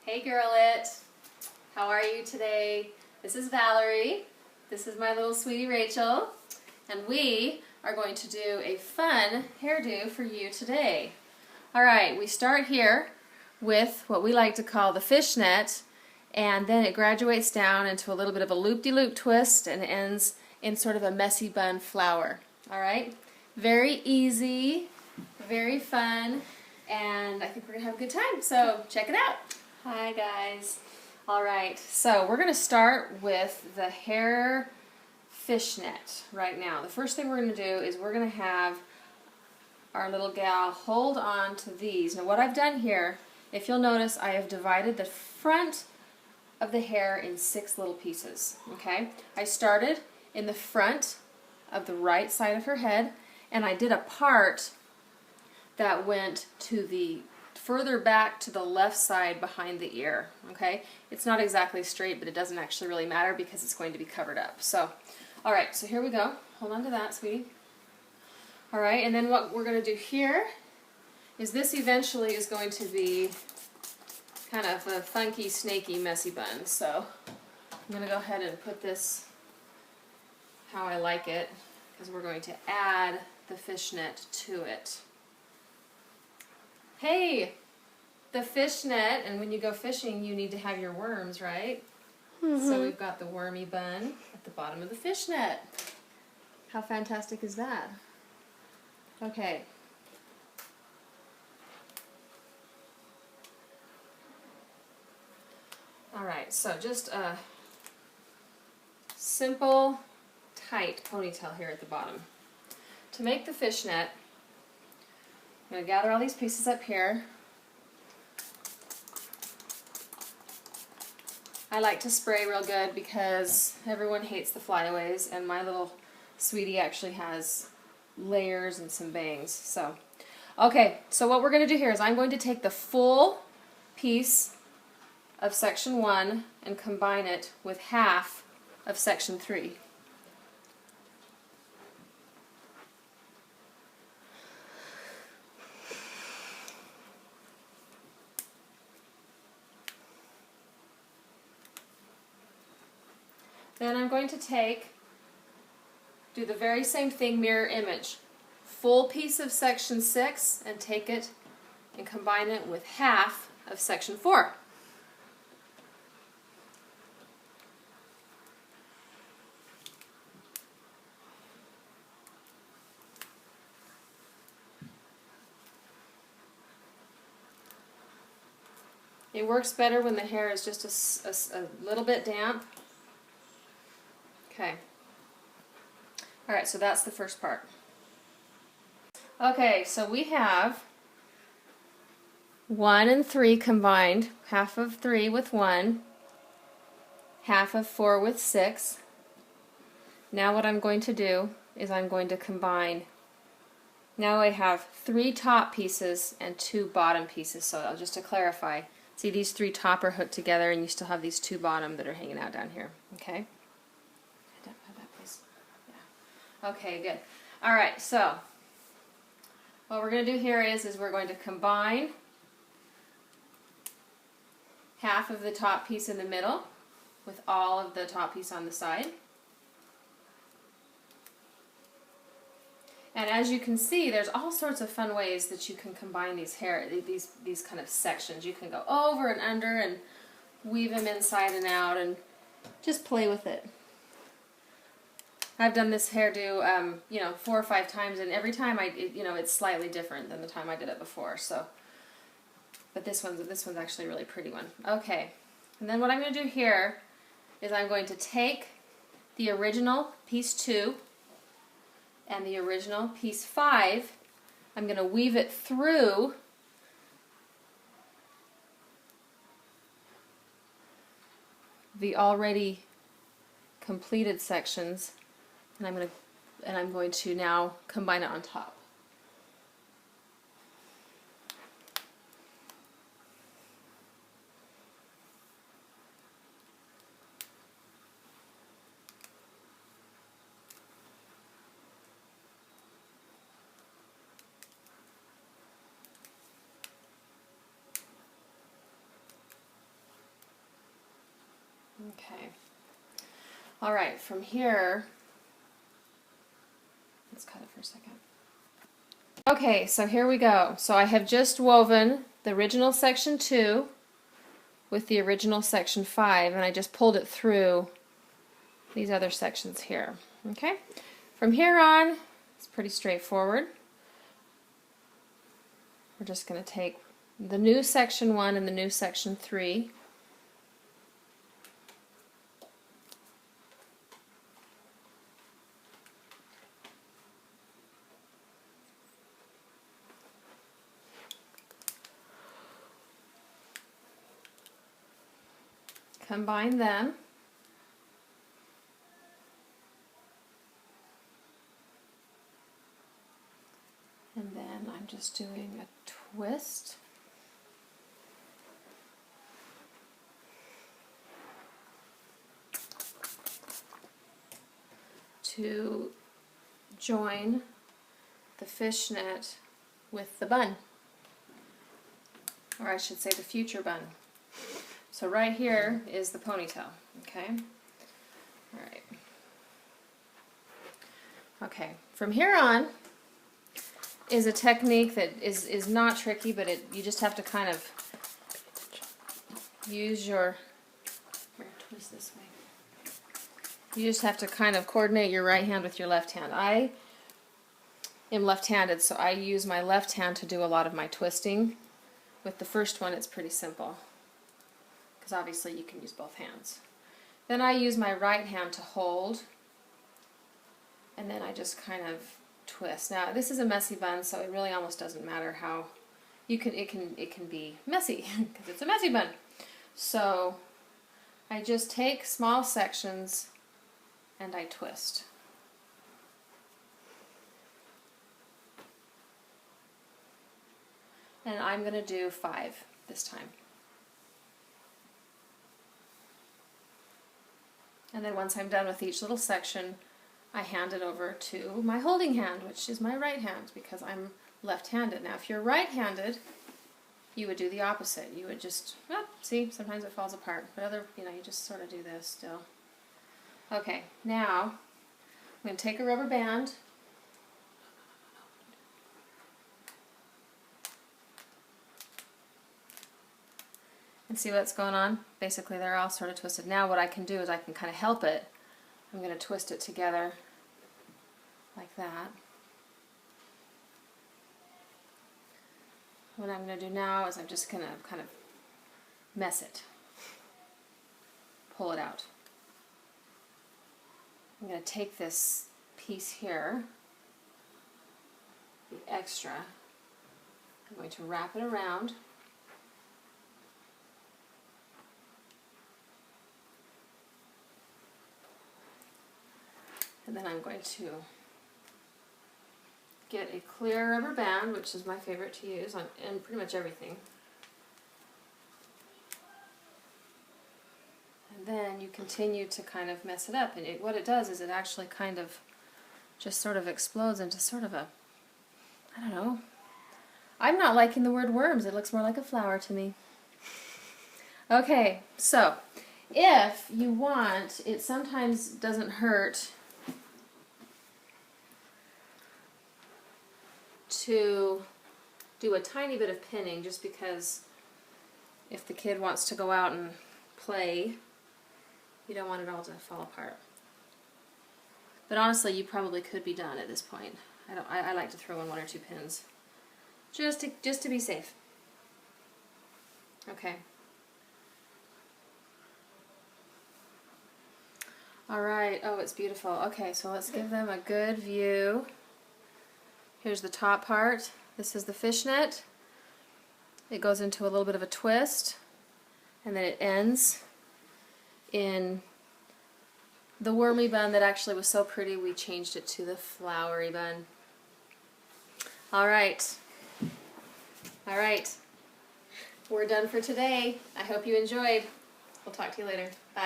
Hey girl-it! How are you today? This is Valerie. This is my little sweetie Rachel. And we are going to do a fun hairdo for you today. Alright, we start here with what we like to call the fishnet, and then it graduates down into a little bit of a loop-de-loop twist and ends in sort of a messy bun flower. Alright? Very easy, very fun, and I think we're going to have a good time, so check it out! Hi guys! Alright, so we're going to start with the hair fishnet right now. The first thing we're going to do is we're going to have our little gal hold on to these. Now what I've done here, if you'll notice, I have divided the front of the hair in 6 little pieces. Okay? I started in the front of the right side of her head, and I did a part that went to the further back to the left side behind the ear. Okay? It's not exactly straight, but it doesn't actually really matter because it's going to be covered up. So, alright, so here we go. Hold on to that, sweetie. Alright, and then what we're going to do here is this eventually is going to be kind of a funky, snaky, messy bun. So I'm going to go ahead and put this how I like it, because we're going to add the fishnet to it. Hey, the fishnet, and when you go fishing you need to have your worms, right? So we've got the wormy bun at the bottom of the fishnet. How fantastic is that? Okay. Alright, so just a simple, tight ponytail here at the bottom. To make the fishnet, I'm going to gather all these pieces up here. I like to spray real good because everyone hates the flyaways, and my little sweetie actually has layers and some bangs. So, okay, so what we're going to do here is I'm going to take the full piece of section 1 and combine it with half of section 3. Then I'm going to do the very same thing, mirror image. Full piece of section 6 and take it and combine it with half of section 4. It works better when the hair is just a little bit damp. Okay. Alright, so that's the first part. Okay, so we have 1 and 3 combined, half of 3 with 1, half of 4 with 6. Now what I'm going to do is I'm going to combine. Now I have 3 top pieces and 2 bottom pieces, so just to clarify, see, these 3 top are hooked together and you still have these 2 bottom that are hanging out down here. Okay? Okay, good. Alright, so what we're going to do here is we're going to combine half of the top piece in the middle with all of the top piece on the side. And as you can see, there's all sorts of fun ways that you can combine these kind of sections. You can go over and under and weave them inside and out and just play with it. I've done this hairdo, 4 or 5 times, and every time it's slightly different than the time I did it before. So, but this one's actually a really pretty one. Okay, and then what I'm going to do here is I'm going to take the original piece 2 and the original piece 5. I'm going to weave it through the already completed sections. And I'm going to now combine it on top. All right, from here, let's cut it for a second. Okay, so here we go. So I have just woven the original section 2 with the original section 5, and I just pulled it through these other sections here. Okay, from here on, it's pretty straightforward. We're just going to take the new section 1 and the new section 3. Combine them. And then I'm just doing a twist. To join the fishnet with the bun. Or I should say the future bun. So right here is the ponytail, okay? All right. Okay, from here on is a technique that is not tricky, but you just have to kind of use your, twist this way. You just have to kind of coordinate your right hand with your left hand. I am left-handed, so I use my left hand to do a lot of my twisting. With the first one, it's pretty simple, because obviously you can use both hands. Then I use my right hand to hold, and then I just kind of twist. Now this is a messy bun, so it really almost doesn't matter how it can be messy because it's a messy bun. So I just take small sections and I twist. And I'm going to do 5 this time. And then once I'm done with each little section, I hand it over to my holding hand, which is my right hand, because I'm left-handed. Now, if you're right-handed, you would do the opposite. You would just, well, see, sometimes it falls apart, but you just sort of do this still. Okay, now I'm going to take a rubber band. And see what's going on? Basically, they're all sort of twisted. Now what I can do is I can kind of help it. I'm going to twist it together like that. What I'm going to do now is I'm just going to kind of mess it. Pull it out. I'm going to take this piece here, the extra, I'm going to wrap it around. And then I'm going to get a clear rubber band, which is my favorite to use on pretty much everything. And then you continue to kind of mess it up. And what it does is it actually kind of just sort of explodes into sort of a, I don't know. I'm not liking the word worms. It looks more like a flower to me. Okay, so if you want, it sometimes doesn't hurt to do a tiny bit of pinning, just because if the kid wants to go out and play, you don't want it all to fall apart. But honestly, you probably could be done at this point. I like to throw in 1 or 2 pins, just to be safe. Okay. All right. Oh, it's beautiful. Okay, so let's give them a good view. Here's the top part. This is the fishnet. It goes into a little bit of a twist, and then it ends in the wormy bun that actually was so pretty we changed it to the flowery bun. All right. All right. We're done for today. I hope you enjoyed. We'll talk to you later.